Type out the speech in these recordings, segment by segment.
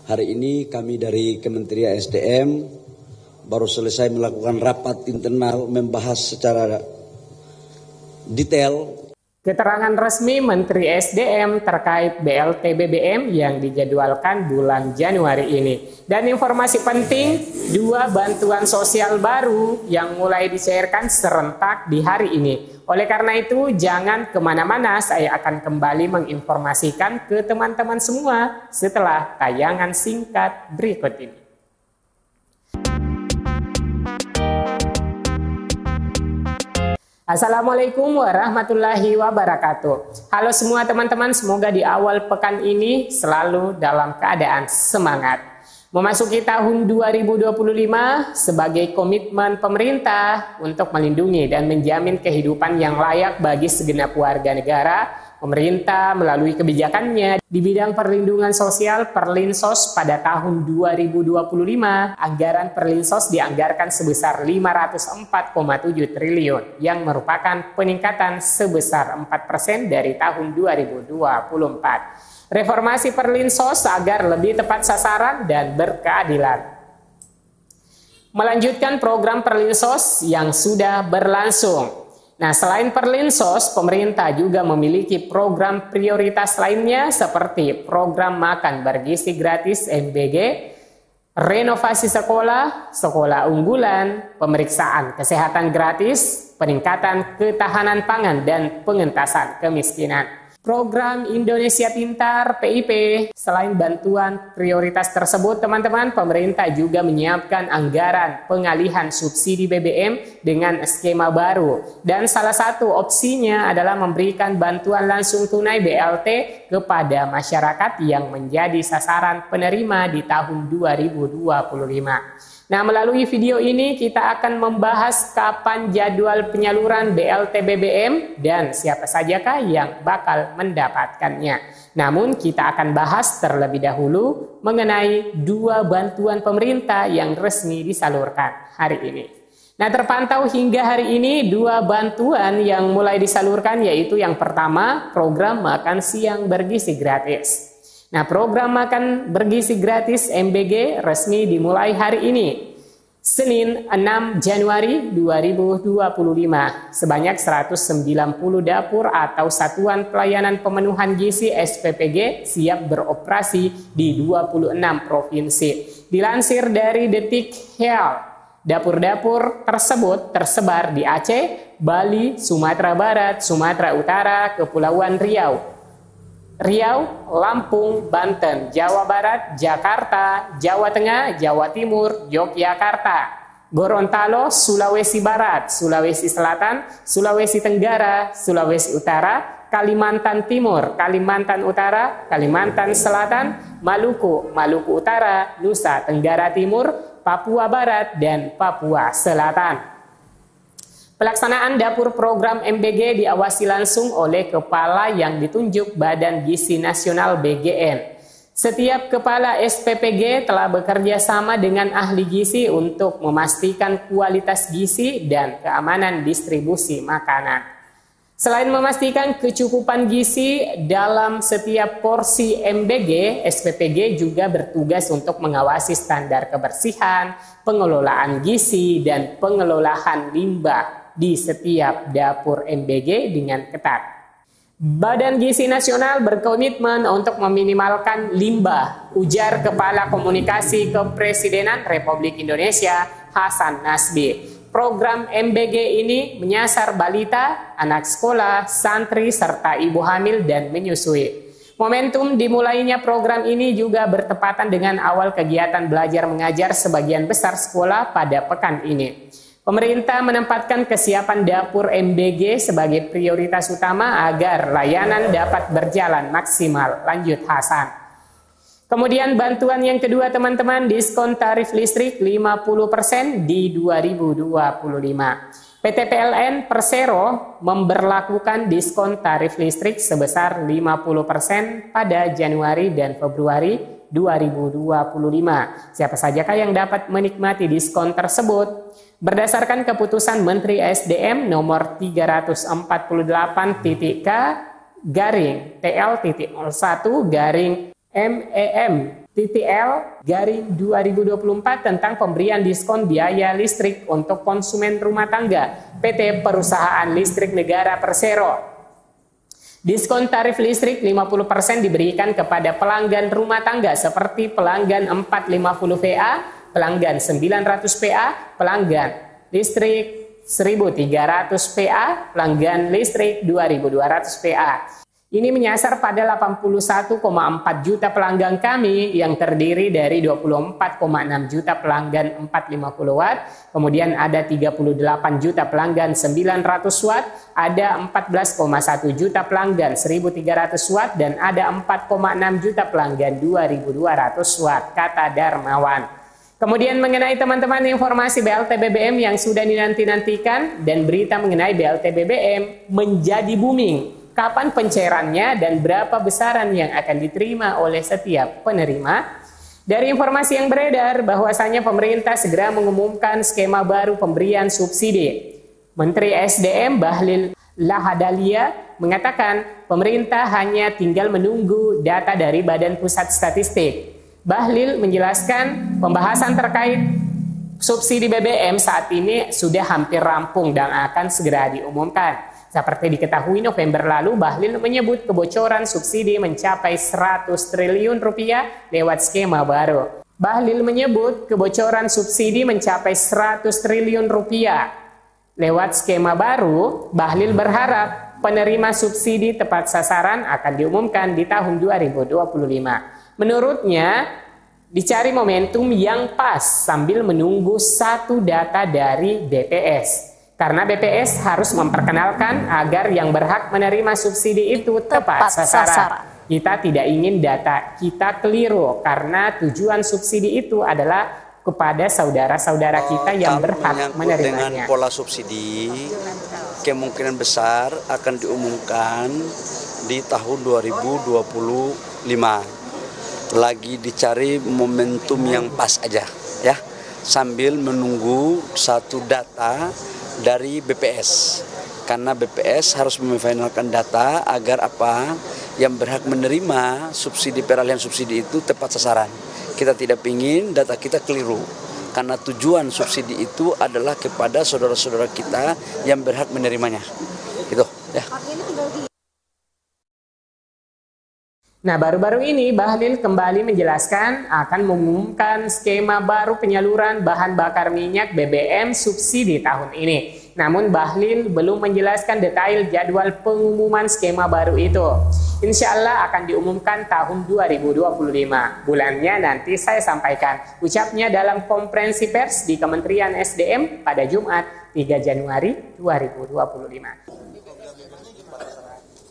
Hari ini kami dari Kementerian SDM baru selesai melakukan rapat internal membahas secara detail keterangan resmi Menteri SDM terkait BLT BBM yang dijadwalkan bulan Januari ini. Dan informasi penting, 2 bantuan sosial baru yang mulai dicairkan serentak di hari ini. Oleh karena itu, jangan kemana-mana, saya akan kembali menginformasikan ke teman-teman semua setelah tayangan singkat berikut ini. Assalamualaikum warahmatullahi wabarakatuh. Halo semua teman-teman, semoga di awal pekan ini selalu dalam keadaan semangat. Memasuki tahun 2025 sebagai komitmen pemerintah untuk melindungi dan menjamin kehidupan yang layak bagi segenap warga negara, pemerintah melalui kebijakannya di bidang perlindungan sosial Perlinsos pada tahun 2025, anggaran Perlinsos dianggarkan sebesar 504,7 triliun yang merupakan peningkatan sebesar 4% dari tahun 2024. Reformasi Perlinsos agar lebih tepat sasaran dan berkeadilan. Melanjutkan program Perlinsos yang sudah berlangsung. Nah, selain Perlinsos, pemerintah juga memiliki program prioritas lainnya seperti program makan bergizi gratis MBG, renovasi sekolah, sekolah unggulan, pemeriksaan kesehatan gratis, peningkatan ketahanan pangan, dan pengentasan kemiskinan. Program Indonesia Pintar PIP. Selain bantuan prioritas tersebut, teman-teman, pemerintah juga menyiapkan anggaran pengalihan subsidi BBM dengan skema baru. Dan salah satu opsinya adalah memberikan bantuan langsung tunai BLT kepada masyarakat yang menjadi sasaran penerima di tahun 2025. Nah, melalui video ini kita akan membahas kapan jadwal penyaluran BLT BBM dan siapa sajakah yang bakal mendapatkannya. Namun kita akan bahas terlebih dahulu mengenai 2 bantuan pemerintah yang resmi disalurkan hari ini. Nah, terpantau hingga hari ini 2 bantuan yang mulai disalurkan, yaitu yang pertama program makan siang bergizi gratis. Nah, program makan bergizi gratis MBG resmi dimulai hari ini, Senin 6 Januari 2025. Sebanyak 190 dapur atau Satuan Pelayanan Pemenuhan Gizi SPPG siap beroperasi di 26 provinsi. Dilansir dari Detik Health, dapur-dapur tersebut tersebar di Aceh, Bali, Sumatera Barat, Sumatera Utara, Kepulauan Riau, Lampung, Banten, Jawa Barat, Jakarta, Jawa Tengah, Jawa Timur, Yogyakarta, Gorontalo, Sulawesi Barat, Sulawesi Selatan, Sulawesi Tenggara, Sulawesi Utara, Kalimantan Timur, Kalimantan Utara, Kalimantan Selatan, Maluku, Maluku Utara, Nusa Tenggara Timur, Papua Barat, dan Papua Selatan. Pelaksanaan dapur program MBG diawasi langsung oleh kepala yang ditunjuk Badan Gizi Nasional BGN. Setiap kepala SPPG telah bekerja sama dengan ahli gizi untuk memastikan kualitas gizi dan keamanan distribusi makanan. Selain memastikan kecukupan gizi dalam setiap porsi MBG, SPPG juga bertugas untuk mengawasi standar kebersihan, pengelolaan gizi, dan pengelolaan limbah di setiap dapur MBG dengan ketat. Badan Gizi Nasional berkomitmen untuk meminimalkan limbah, ujar Kepala Komunikasi Kepresidenan Republik Indonesia Hasan Nasbi. Program MBG ini menyasar balita, anak sekolah, santri, serta ibu hamil dan menyusui. Momentum dimulainya program ini juga bertepatan dengan awal kegiatan belajar mengajar sebagian besar sekolah pada pekan ini. Pemerintah menempatkan kesiapan dapur MBG sebagai prioritas utama agar layanan dapat berjalan maksimal, lanjut Hasan. Kemudian bantuan yang kedua, teman-teman, diskon tarif listrik 50% di 2025. PT PLN Persero memberlakukan diskon tarif listrik sebesar 50% pada Januari dan Februari 2025. Siapa sajakah yang dapat menikmati diskon tersebut? Berdasarkan keputusan Menteri SDM nomor 348.K/TL.01/MEM TTL-2024 tentang pemberian diskon biaya listrik untuk konsumen rumah tangga PT Perusahaan Listrik Negara Persero. Diskon tarif listrik 50% diberikan kepada pelanggan rumah tangga seperti pelanggan 450 VA, pelanggan 900 PA, pelanggan listrik 1.300 PA, pelanggan listrik 2.200 PA. Ini menyasar pada 81,4 juta pelanggan kami yang terdiri dari 24,6 juta pelanggan 450 watt, kemudian ada 38 juta pelanggan 900 watt, ada 14,1 juta pelanggan 1.300 watt, dan ada 4,6 juta pelanggan 2.200 watt, kata Darmawan. Kemudian mengenai teman-teman informasi BLT BBM yang sudah dinanti-nantikan dan berita mengenai BLT BBM menjadi booming. Kapan pencairannya dan berapa besaran yang akan diterima oleh setiap penerima? Dari informasi yang beredar bahwasanya pemerintah segera mengumumkan skema baru pemberian subsidi. Menteri SDM Bahlil Lahadalia mengatakan pemerintah hanya tinggal menunggu data dari Badan Pusat Statistik. Bahlil menjelaskan pembahasan terkait subsidi BBM saat ini sudah hampir rampung dan akan segera diumumkan. Seperti diketahui November lalu, Bahlil menyebut kebocoran subsidi mencapai 100 triliun rupiah lewat skema baru. Bahlil menyebut kebocoran subsidi mencapai 100 triliun rupiah. Lewat skema baru, Bahlil berharap penerima subsidi tepat sasaran akan diumumkan di tahun 2025. Menurutnya, dicari momentum yang pas sambil menunggu satu data dari BPS. Karena BPS harus memperkenalkan agar yang berhak menerima subsidi itu tepat sasaran. Kita tidak ingin data kita keliru karena tujuan subsidi itu adalah kepada saudara-saudara kita yang berhak menerimanya. Dengan pola subsidi kemungkinan besar akan diumumkan di tahun 2025. Lagi dicari momentum yang pas aja ya, sambil menunggu satu data dari BPS, karena BPS harus memfinalkan data agar apa yang berhak menerima subsidi peralihan subsidi itu tepat sasaran. Kita tidak ingin data kita keliru, karena tujuan subsidi itu adalah kepada saudara-saudara kita yang berhak menerimanya. Gitu ya. Nah, baru-baru ini Bahlil kembali menjelaskan akan mengumumkan skema baru penyaluran bahan bakar minyak BBM subsidi tahun ini. Namun Bahlil belum menjelaskan detail jadwal pengumuman skema baru itu. Insya Allah akan diumumkan tahun 2025. Bulannya nanti saya sampaikan. Ucapnya dalam konferensi pers di Kementerian SDM pada Jumat 3 Januari 2025.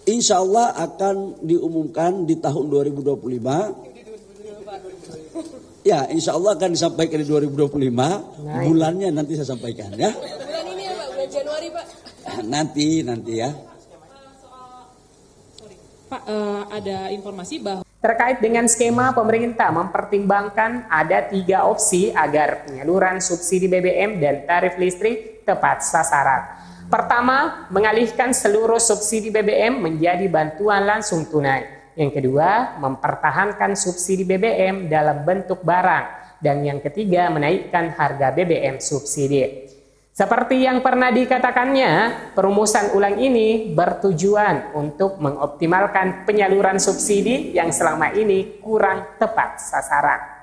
Insya Allah akan diumumkan di tahun 2025. Ya, insya Allah akan disampaikan di 2025. Bulannya nanti saya sampaikan ya. Bulan ini ya Pak, bulan Januari Pak. Nanti ya. Pak, ada informasi bahwa terkait dengan skema pemerintah mempertimbangkan ada 3 opsi agar penyaluran subsidi BBM dan tarif listrik tepat sasaran. Pertama, mengalihkan seluruh subsidi BBM menjadi bantuan langsung tunai. Yang kedua, mempertahankan subsidi BBM dalam bentuk barang. Dan yang ketiga, menaikkan harga BBM subsidi. Seperti yang pernah dikatakannya, perumusan ulang ini bertujuan untuk mengoptimalkan penyaluran subsidi yang selama ini kurang tepat sasaran.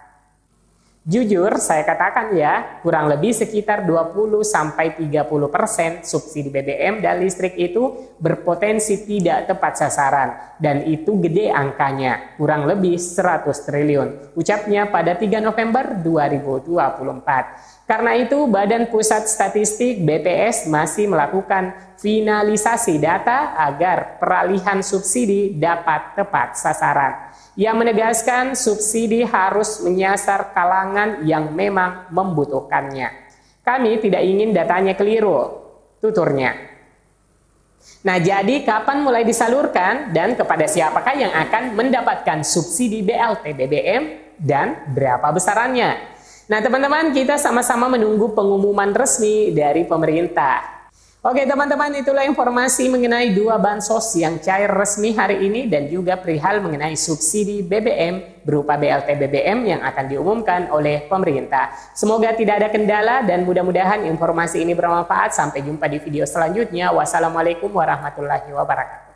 Jujur saya katakan ya, kurang lebih sekitar 20-30% subsidi BBM dan listrik itu berpotensi tidak tepat sasaran. Dan itu gede angkanya, kurang lebih 100 triliun. Ucapnya pada 3 November 2024. Karena itu Badan Pusat Statistik BPS masih melakukan finalisasi data agar peralihan subsidi dapat tepat sasaran. Yang menegaskan subsidi harus menyasar kalangan yang memang membutuhkannya. Kami tidak ingin datanya keliru, tuturnya. Nah, jadi kapan mulai disalurkan dan kepada siapakah yang akan mendapatkan subsidi BLT BBM dan berapa besarannya? Nah, teman-teman, kita sama-sama menunggu pengumuman resmi dari pemerintah. Oke teman-teman, itulah informasi mengenai 2 bansos yang cair resmi hari ini dan juga perihal mengenai subsidi BBM berupa BLT BBM yang akan diumumkan oleh pemerintah. Semoga tidak ada kendala dan mudah-mudahan informasi ini bermanfaat. Sampai jumpa di video selanjutnya. Wassalamualaikum warahmatullahi wabarakatuh.